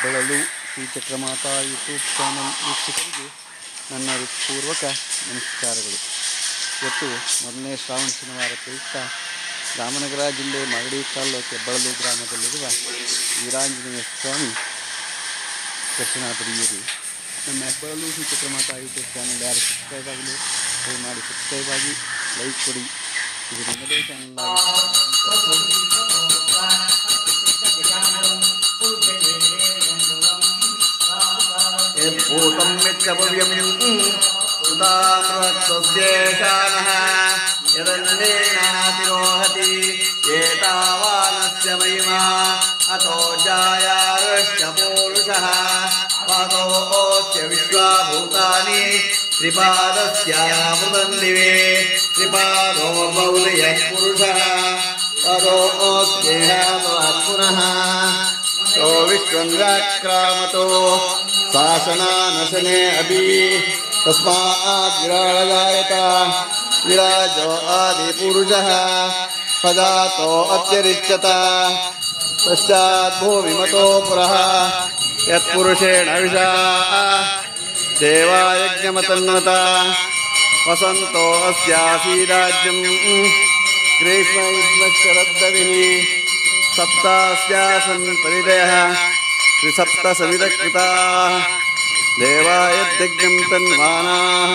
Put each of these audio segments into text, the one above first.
ಹೆಬ್ಬಳಲು ಶ್ರೀಚಕ್ರಮಾತಾ YouTube channel ವೀಕ್ಷಕರಿಗೆ ನನ್ನ ಹೃತ್ಪೂರ್ವಕ ನಮಸ್ಕಾರಗಳು. ಇವತ್ತು ಮೊದಲನೇ ಶ್ರಾವಣ ಶನಿವಾರ ಪ್ರಯುಕ್ತ ರಾಮನಗರ ಜಿಲ್ಲೆ ಮಾಗಡಿ ತಾಲ್ಲೂಕು ಹೆಬ್ಬಳಲು ಗ್ರಾಮದಲ್ಲಿರುವ ವೀರಾಂಜನೇಯ ಸ್ವಾಮಿ ದರ್ಶನ ಪಡೆಯಿರಿ. ನಮ್ಮ ಹೆಬ್ಬಳಲು ಶ್ರೀಚಕ್ರಮಾತಾ ಯೂಟ್ಯೂಬ್ ಚಾನಲ್ ಯಾರು ಸಬ್ಸ್ಕ್ರೈಬ್ ಆಗಲಿ ದಯಮಾಡಿ ಸಬ್ಸ್ಕ್ರೈಬ್ ಆಗಿ ಲೈಕ್ ಕೊಡಿ. ಇದು ನಿಮ್ಮದೇ ಚಾನಲ್ भूतं मिच्छभव्यं सुतामृतस्येषानः यदन्नेनातिरोहति एतावानस्य महिमा अतो जायाश्च पूरुषः पादोऽस्य विश्वाभूतानि त्रिपादस्यामृतं दिवे त्रिपादो बहुलयः पुरुषः पदोऽस्येहात्पुनः तो विश्वन्द्राक्रामतो शासनानशने अभी तस्मात् विराजयत विराजो आदिपुरुषः पदातो अत्यरिच्यत पश्चात् भूमिमतो पुरः यत्पुरुषेण विषा देवायज्ञमतन्वता वसन्तो अस्यासीराज्यं ग्रीष्मयुग्मशरद्दविः सप्तास्यासन् परिदयः त्रिसप्तसमितकृताः देवायज्ञं तन्वानाः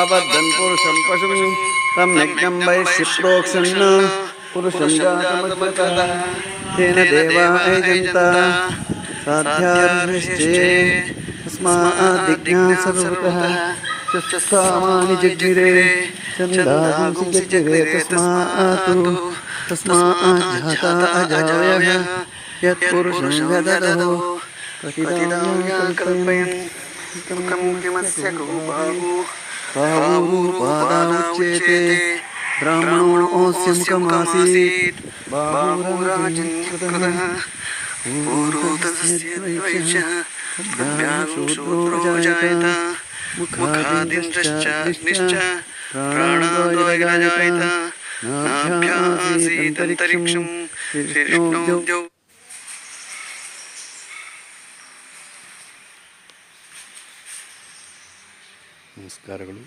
अबद्धन् पुरुषं पशुं तं यज्ञं वैश्विप्रोक्षन् पुरुषं जातमद्भुतः तेन देवा यजन्त साध्यार्निश्चे तस्माद्यज्ञाः सर्वतः चक्षुषामानि जज्ञिरे चन्दांसि जज्ञिरे तस्मात् जाता अजावयः यत्पुरुषं गदधो प्रतिदां कल्पयन् किमस्य बाहुपादानुच्येते ब्राह्मणोऽस्य मुखमासीत् बाहुराजन्कृतः पूर्वोतस्य द्वैषः शूद्रो जायत मुखादिन्द्रश्च प्राणादोयजायत नाभ्यासीदन्तरिक्षं विष्णोऽब्जौ. ನಮಸ್ಕಾರಗಳು.